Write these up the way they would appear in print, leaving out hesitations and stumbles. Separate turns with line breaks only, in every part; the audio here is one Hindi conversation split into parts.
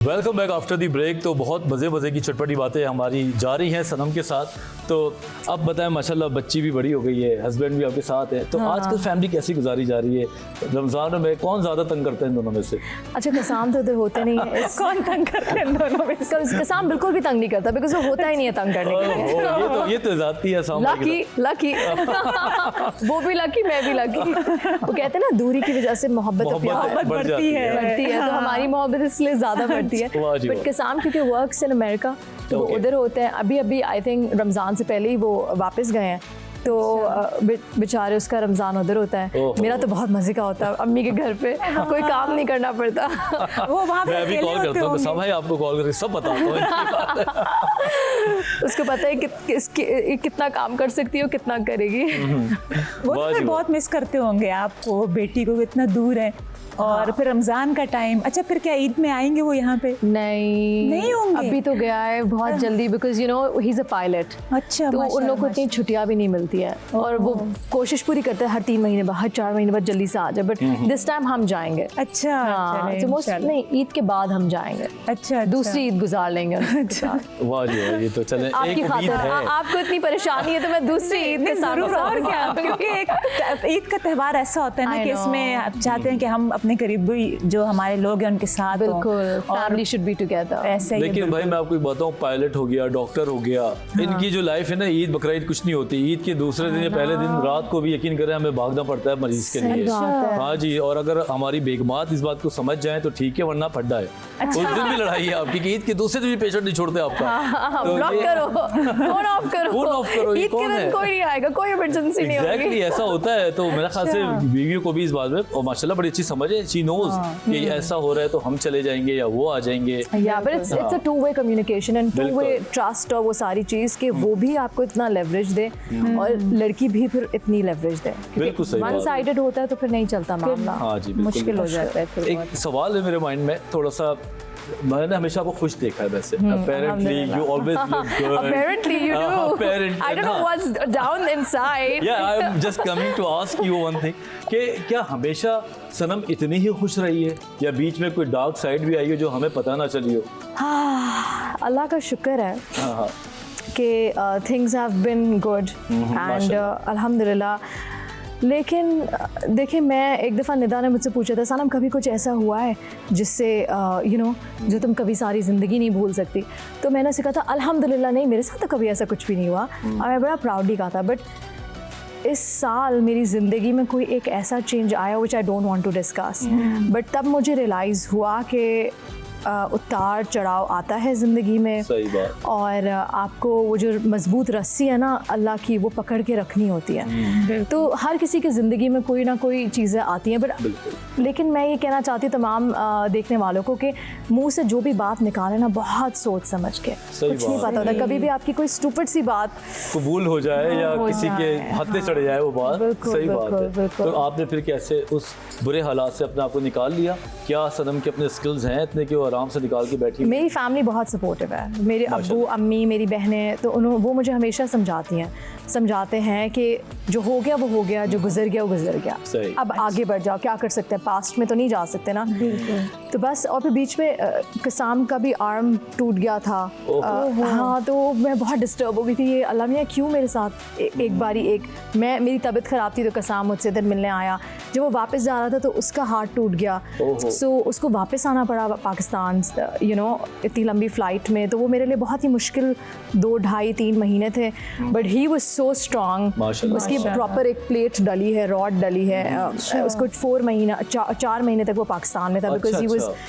Welcome back after the break. तो बहुत मज़े की चटपटी बातें हमारी जारी हैं सनम के साथ। तो अब बताएं, माशाल्लाह बच्ची भी बड़ी हो गई है, हस्बैंड भी आपके साथ है, तो आजकल फैमिली कैसी गुजारी जा रही है? रमज़ान में कौन ज़्यादा तंग करते हैं दोनों में से?
अच्छा, कसाम तो उधर होते नहीं है। कौन तंग करते हैं दोनों में? कसाम बिल्कुल भी तंग नहीं करता, बिकॉज़ वो होता ही नहीं है तंग करने के लिए।
ये तो ज़्यादती है।
लकी वो भी लकी, मैं भी लकी। वो कहते हैं ना, दूरी की वजह से मोहब्बत बढ़ती है, तो हमारी मोहब्बत इसलिए ज़्यादा बढ़ती है। बट कसाम क्योंकि वर्क्स इन अमेरिका, तो वो उधर होते हैं। अभी आई थिंक रमज़ान से पहले ही वो वापस गए हैं, तो बेचारे उसका रमज़ान उधर होता है। मेरा तो बहुत मज़े का होता है, अम्मी के घर पे कोई काम नहीं करना पड़ता।
वो वहाँ पे मैं भी कॉल करता हूँ, सब भाई आपको कॉल करके सब बताता हूँ।
उसको पता है कि कितना काम कर सकती है, कितना करेगी।
वो तो फिर बहुत मिस करते होंगे आपको, बेटी को इतना दूर है। और फिर रमजान का टाइम, अच्छा फिर क्या ईद में आएंगे वो यहाँ पे? नहीं होंगे,
अभी तो गया है बहुत जल्दी, because you know he is a pilot.
अच्छा,
तो उन लोगों को इतनी छुट्टियां भी नहीं मिलती है, और वो कोशिश पूरी करते हैं हर 3 महीने बाद, हर 4 महीने बाद जल्दी से आ जाए। बट दिस टाइम हम जाएंगे।
अच्छा,
तो मोस्ट नहीं, ईद के बाद हम जाएंगे।
अच्छा,
दूसरी ईद गुजार लेंगे।
अच्छा, वाह जी वाह, ये तो चले
आपकी खातिर। आपको इतनी परेशानी है तो मैं दूसरी ईद के साथ,
और क्या, क्योंकि एक ईद का त्यौहार ऐसा होता है ना कि इसमें आप चाहते हैं कि हम अपने करीबी जो हमारे लोग हैं उनके साथ,
बिल्कुल, फैमिली शुड बी टुगेदर।
ऐसे ही। लेकिन भाई मैं आपको बताऊं, पायलट हो गया, डॉक्टर हो गया, इनकी जो लाइफ है ना, ईद बकरीद कुछ नहीं होती। ईद के दूसरे दिन या पहले दिन रात को भी यकीन करें हमें भागना पड़ता है मरीज के लिए। हाँ जी, और अगर हमारी बेगमात इस बात को समझ जाए तो ठीक है, वरना फड्डा है। उस दिन भी लड़ाई है आपकी कि ईद के दूसरे दिन भी पेशेंट नहीं छोड़ते आपका।
ब्लॉक करो, फोन ऑफ करो, ईद के दिन कोई नहीं आएगा, कोई इमरजेंसी नहीं होगी।
एग्जैक्टली ऐसा होता है। तो मेरे ख्याल से बीवियों को भी इस बात में, और माशाल्लाह बड़ी अच्छी समझ है, शी नोज कि ऐसा हो रहा है तो हम चले जाएंगे या वो आ जाएंगे।
या but it's a two way communication and two way trust, और वो सारी चीज कि वो भी आपको इतना लेवरेज दे और लड़की भी फिर इतनी लेवरेज दे।
बिल्कुल सही।
वन साइडेड होता है तो फिर नहीं चलता मामला।
हाँ जी,
मुश्किल हो जाता है।
एक सवाल है मेरे माइंड में थोड़ा सा, मैंने हमेशा आपको खुश देखा है वैसे। Apparently you always look good.
Apparently you do.
Apparently,
I don't know what's down inside.
Yeah, I'm just coming to ask you one thing कि क्या हमेशा सनम इतनी ही खुश रही है या बीच में कोई डार्क साइड भी आई हो जो हमें पता ना चली हो?
अल्लाह का शुक्र है कि things have been good and अल्हम्दुलिल्लाह। लेकिन देखिए, मैं एक दफ़ा निदा ने मुझसे पूछा था, सनम कभी कुछ ऐसा हुआ है जिससे यू नो जो तुम कभी सारी ज़िंदगी नहीं भूल सकती? तो मैंने उसे कहा था अल्हम्दुलिल्लाह नहीं, मेरे साथ तो कभी ऐसा कुछ भी नहीं हुआ, और मैं बड़ा प्राउडली कहा था। बट इस साल मेरी ज़िंदगी में कोई एक ऐसा चेंज आया which I don't want to discuss, but तब मुझे रियलाइज़ हुआ कि उतार चढ़ाव आता है ज़िंदगी में।
सही बात।
और आपको वो जो मजबूत रस्सी है ना अल्लाह की, वो पकड़ के रखनी होती है। तो हर किसी की ज़िंदगी में कोई ना कोई चीज़ें आती हैं, बट लेकिन मैं ये कहना चाहती हूँ तमाम देखने वालों को कि मुंह से जो भी बात निकाले ना, बहुत सोच समझ के। कुछ नहीं पता होता, कभी भी आपकी कोई स्टूपिड सी बात
कबूल हो जाए या किसी के हत्थे चढ़ जाए वो बात। सही बात है। तो आपने फिर कैसे उस बुरे हालात से अपने आप को निकाल लिया? क्या सनम के अपने स्किल्स हैं इतने कि वो आराम से निकाल के बैठी?
मेरी फैमिली बहुत सपोर्टिव है, मेरे अब्बू अम्मी मेरी बहनें, तो वो मुझे हमेशा समझाते हैं कि जो हो गया वो हो गया, जो गुजर गया वो गुजर गया, अब आगे बढ़ जाओ, क्या कर सकते हैं, पास्ट में तो नहीं जा सकते ना। तो बस, और फिर बीच में कसाम का भी आर्म टूट गया था। हाँ, तो मैं बहुत डिस्टर्ब हो गई थी, ये अल्लाह मियां क्यों मेरे साथ। एक बारी मेरी तबीयत ख़राब थी तो कसाम मुझसे इधर मिलने आया, जब वो वापस जा रहा था तो उसका हार्ट टूट गया, सो उसको वापस आना पड़ा पाकिस्तान, यू नो, इतनी लंबी फ़्लाइट में। तो वो मेरे लिए बहुत ही मुश्किल 2, 2.5, 3 महीने थे, but he was so strong. उसकी प्रॉपर एक प्लेट डली है, रॉड डली है। उसको 4 महीने तक वो पाकिस्तान में था, because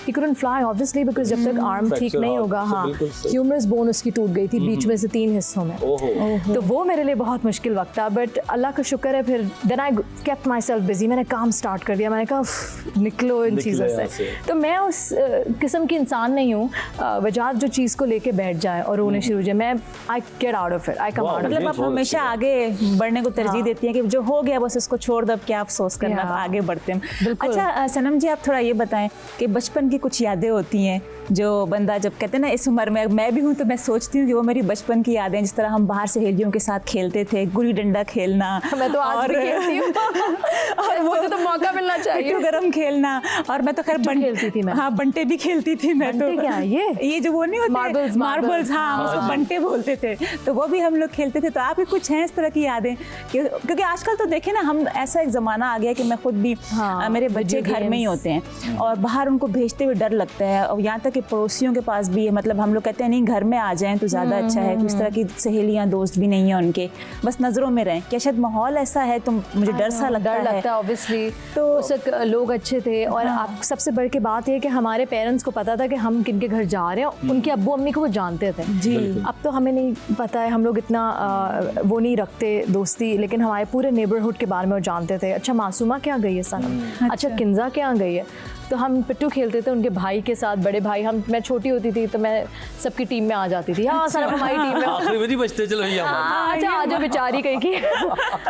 he couldn't fly obviously, because जब तक आर्म ठीक नहीं होगा। हाँ, ह्यूमरस बोन उसकी टूट गई थी बीच में से 3 हिस्सों में। तो वो मेरे लिए बहुत मुश्किल वक्त था, बट अल्लाह का शुक्र है। फिर then I kept myself busy, मैंने काम स्टार्ट कर दिया, मैंने कहा निकलो इन चीज़ों से। तो मैं उस किस्म की इंसान नहीं हूँ वजात जो चीज़ को लेके बैठ जाए और रोने शुरू हो जाए। मैं I get out of it, I come out.
मतलब आप हमेशा आगे बढ़ने को तरजीह देती हैं कि जो हो गया बस उसको छोड़ दो, अब क्या अफसोस करना, आगे बढ़ते हैं। अच्छा सनम जी, आप थोड़ा ये बताएं कि बचपन की कुछ यादें होती हैं जो बंदा जब कहते हैं ना इस उम्र में मैं भी हूँ तो मैं सोचती हूँ कि वो मेरी बचपन की यादें, जिस तरह हम बाहर सहेलियों के साथ खेलते थे, गुल्ली डंडा खेलना,
मैं तो आज भी खेलती हूँ और मुझे तो मौका मिलना चाहिए,
गरम खेलना। और मैं तो खैर
खेलती थी मैं।
हाँ, बंटे भी खेलती थी मैं तो।
क्या
ये जो वो नहीं होते मार्बल्स, हाँ हम उसको बंटे बोलते थे, तो वो भी हम लोग खेलते थे। तो आपकी कुछ हैं इस तरह की यादें? क्योंकि आजकल तो देखे ना, हम ऐसा एक जमाना आ गया कि मैं खुद भी मेरे बच्चे घर में ही होते हैं और बाहर उनको भेजते हुए डर लगता है, और यहाँ तक कि पड़ोसियों के पास भी है, मतलब हम लोग कहते हैं नहीं घर में आ जाएं तो ज़्यादा अच्छा है, किस तरह की सहेलियाँ दोस्त भी नहीं है उनके, बस नज़रों में रहें। क्या शायद माहौल ऐसा है तो मुझे डर सा लगता है
ऑब्वियसली। तो लोग अच्छे थे और आप सबसे बड़ के बात ये कि हमारे पेरेंट्स को पता था कि हम किन के घर जा रहे हैं, उनके अब्बू अम्मी को वो जानते थे
जी।
अब तो हमें नहीं पता है, हम लोग इतना वो नहीं रखते दोस्ती, लेकिन हमारे पूरे नेबरहुड के बारे में वो जानते थे। अच्छा मासूमा क्या गई है सनम, अच्छा किंजा क्या गई है। तो हम पिट्टू खेलते थे उनके भाई के साथ, बड़े भाई। मैं छोटी होती थी तो मैं सबकी टीम में आ जाती थी। हाँ सनम हमारी टीम में
आखिरी में बचते चलो
अच्छा आ जाओ बेचारी कहीं की।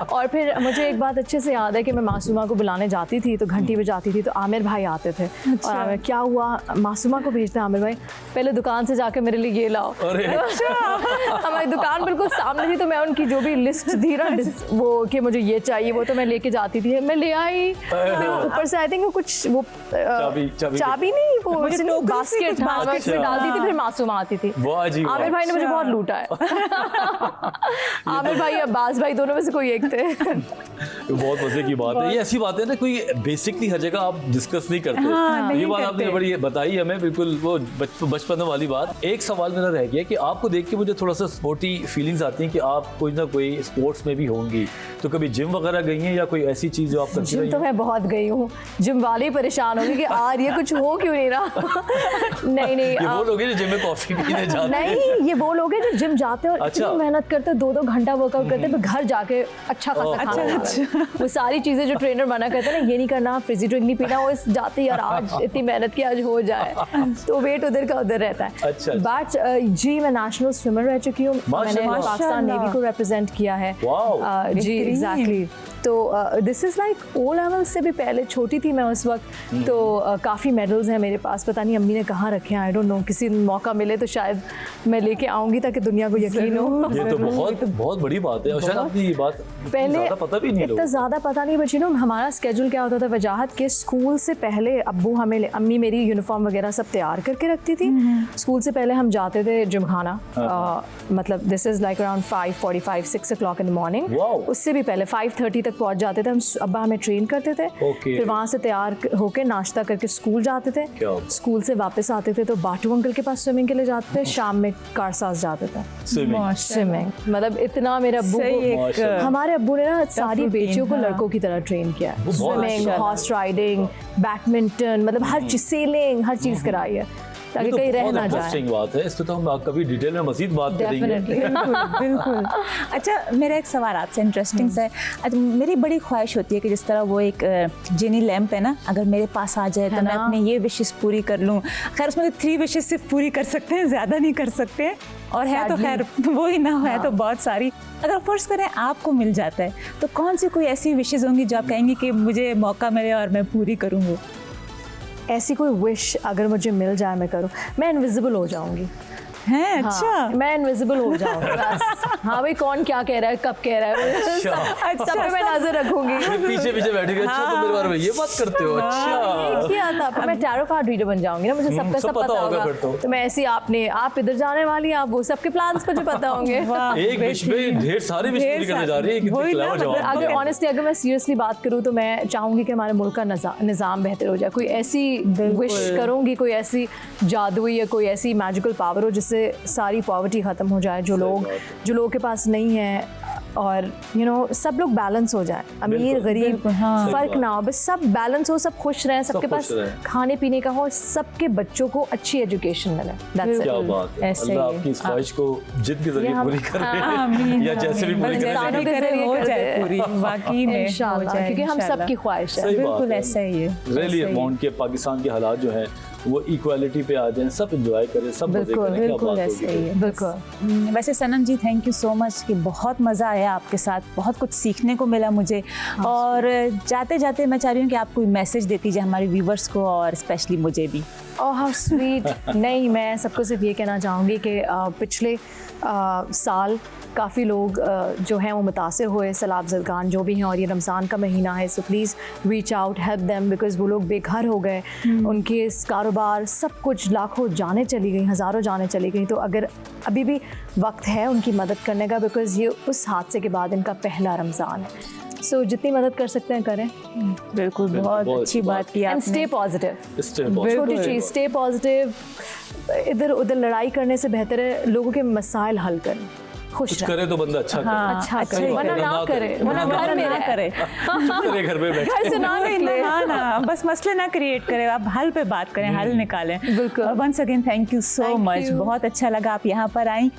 और फिर मुझे एक बात अच्छे से याद है कि मैं मासूमा को बुलाने जाती थी तो घंटी बजाती थी तो आमिर भाई आते थे। और आमिर क्या हुआ, मासूमा को भेजते आमिर भाई, पहले दुकान से जाके मेरे लिए ये लाओ। हमारी दुकान बिल्कुल सामने थी तो मैं उनकी जो भी लिस्ट थी ना वो कि मुझे ये चाहिए वो तो मैं लेके जाती थी, मैं ले आई। ऊपर से आई थिंक वो कुछ वो चाबी नहीं, वो बास्केट में डालती थी, फिर मासूमा आती थी। आमिर भाई ने मुझे बहुत लूटा है। आमिर भाई अब्बास भाई दोनों में से कोई एक थे।
बहुत मजे की बात है। ये ऐसी बात है ना, कोई बेसिकली हर जगह आप डिस्कस नहीं करते।
नहीं
ये बात आपने बड़ी बताई हमें, बिल्कुल वो बचपन वाली बात। एक सवाल मेरा रह गया कि आपको देख के मुझे थोड़ा सा स्पोर्टी फीलिंग्स आती हैं कि आप कोई ना कोई स्पोर्ट्स में भी होंगी, तो कभी जिम वगैरह गई हैं या कोई ऐसी चीज जो आप करती रही हैं?
तो मैं बहुत गई हूँ, जिम वाले परेशान होंगे कि यार ये कुछ हो क्यों नहीं रहा। नहीं
ये वो लोग हैं जो जिम में कॉफी पीने जाते हैं।
नहीं, ये वो लोग हैं जो जिम जाते हैं और
अच्छा।
इतनी मेहनत करते हैं, 2-2 घंटा वर्कआउट करते हैं, फिर घर जाके अच्छा खासा खाना खाते हैं। वो सारी चीजें जो ट्रेनर मना करते हैं ना, ये नहीं करना, फ्रिजी ड्रिंक नहीं पीना, वो जाते यार आज इतनी मेहनत की आज हो जाए, तो वेट उधर का उधर रहता है। बट जी मैं नेशनल स्विमर रह चुकी हूँ, मैंने पाकिस्तान नेवी को रिप्रेजेंट किया है। जी एग्जैक्टली। तो this is like O level से भी पहले, छोटी थी मैं उस वक्त, तो काफ़ी मेडल्स हैं मेरे पास, पता नहीं अम्मी ने कहाँ रखे हैं, आई डोंट नो। किसी मौका मिले तो शायद मैं लेके आऊँगी ताकि दुनिया को यकीन हो।
ये तो बहुत बड़ी बात है और शायद आपने ये बात
पहले
पता भी नहीं,
इतना ज़्यादा पता नहीं। बट यू नो हमारा स्केड्यूल क्या होता था वजाहत के, स्कूल से पहले अब्बू हमें, अम्मी मेरी यूनिफॉर्म वगैरह सब तैयार करके रखती थी। स्कूल से पहले हम जाते थे जिमखाना, मतलब this is like around 5:45-6 o'clock in the morning. उससे भी पहले 5:30 तक पहुंच जाते थे हम। अब्बा हमें ट्रेन करते थे, फिर वहाँ से तैयार होके नाश्ता करके स्कूल जाते थे। स्कूल से वापस आते थे तो बाटू अंकल के पास स्विमिंग के लिए जाते थे, शाम में कारसाज जाते थे स्विमिंग। मतलब इतना मेरे अब्बू को, हमारे अब्बू ने ना सारी बेटियों को लड़कों की तरह ट्रेन किया है। स्विमिंग, हॉर्स राइडिंग, बैडमिंटन, मतलब हर चीज, सेलिंग, हर चीज कराई है ताकि कहीं रह ना जाए।
इंटरेस्टिंग बात है, इस पे तो हम कभी डिटेल में मजीद बात करेंगे।
बिल्कुल। अच्छा मेरा एक सवाल आपसे इंटरेस्टिंग सा है। अच्छा मेरी बड़ी ख्वाहिश होती है कि जिस तरह वो एक जेनी लैम्प है ना, अगर मेरे पास आ जाए तो मैं अपनी ये विशेस पूरी कर लूँ। खैर उसमें 3 विशेस सिर्फ पूरी कर सकते हैं, ज़्यादा नहीं कर सकते, और है तो खैर वो ही ना है तो बहुत सारी। अगर फर्ज करें आपको मिल जाता है तो कौन सी कोई ऐसी विशेस होंगी जो आप कहेंगी कि मुझे मौका मिले और मैं पूरी करूँ? वो
ऐसी कोई विश अगर मुझे मिल जाए मैं करूँ, मैं इनविजिबल हो जाऊंगी।
है अच्छा
मैं इनविजिबल हो जाऊंगी बस। हाँ भाई कौन क्या कह रहा है, कब कह रहा है, सब पे मैं नजर रखूंगी।
पीछे बैठेगी। अच्छा तो मेरे बारे में ये बात करते हो? अच्छा
किया था, मैं टैरो कार्ड रीडर बन जाऊंगी ना, मुझे सबका सब पता होगा। तो मैं ऐसी आप इधर जाने वाली हैं, आप वो सबके प्लान्स मुझे पता होंगे।
एक विश में ढेर सारे विश पूरी करने जा रही है, कितनी क्लेवर जवाब।
अगर ऑनेस्टली अगर मैं सीरियसली बात करूँ तो मैं चाहूंगी कि हमारे मुल्क का निज़ाम बेहतर हो जाए। कोई ऐसी विश करूंगी, कोई ऐसी जादुई या कोई ऐसी मैजिकल पावर हो जिससे सारी पॉवर्टी ख़त्म हो जाए, जो लोगों के पास नहीं है, और यू नो सब लोग बैलेंस हो जाए, अमीर गरीब फ़र्क ना हो, बस सब बैलेंस हो, सब खुश रहें, सबके पास खाने पीने का हो, सबके बच्चों को अच्छी एजुकेशन मिले।
क्या बात है, अल्लाह आपकी इस ख्वाहिश को जिद के जरिए पूरी करे, या जैसे भी पूरी करे
हो जाए पूरी, वाकई में
इंशाल्लाह, क्योंकि हम सबकी ख्वाहिश है।
बिल्कुल ऐसा ही है।
रियली अमाउंट के पाकिस्तान के हालात जो हैं वो इक्वालिटी पे आ जाएं, सब एंजॉय करें, सब मजे करें।
बिल्कुल ऐसे ही है, बिल्कुल। वैसे सनम जी थैंक यू सो मच कि बहुत मज़ा आया आपके साथ, बहुत कुछ सीखने को मिला मुझे। और जाते जाते मैं चाह रही हूँ कि आप कोई मैसेज दे दीजिए हमारे व्यूवर्स को और स्पेशली मुझे भी।
Oh how sweet. नहीं, मैं सबको सिर्फ ये कहना चाहूँगी कि पिछले साल काफ़ी लोग जो हैं वो मुतासिर हुए सैलाब ज़लकान जो भी हैं, और ये रमज़ान का महीना है, so please reach out, help them, because वो लोग बेघर हो गए, उनके कारोबार सब कुछ, लाखों जानें चली गई, हज़ारों जानें चली गई। तो अगर अभी भी वक्त है उनकी मदद करने का, बिकॉज़ ये उस हादसे के बाद इनका पहला रमज़ान है। सो जितनी मदद कर सकते हैं करें।
बिल्कुल, बहुत अच्छी बात की
एंड
आपने।
स्टे पॉजिटिव,
Stay
छोटी चीज़, स्टे पॉजिटिव। इधर उधर लड़ाई करने से बेहतर है लोगों के मसाइल हल करें, खुश
कुछ
रहें।
करे तो बंदा अच्छा करे।
हाँ,
अच्छा
अच्छा
करे,
ही
वरना
करे।
ना करे, वरना घर में
ना
रहे।
करे।
चुप करे घर पे बैठ।
घर से ना निकले।
हाँ ना, बस मसले ना क्रिएट करें, आप हल पे बात करें, हल निकालें।
बिल्कुल।
और once again thank you so
Thank
much,
you.
बहुत अच्छा लगा आप यहाँ पर आई।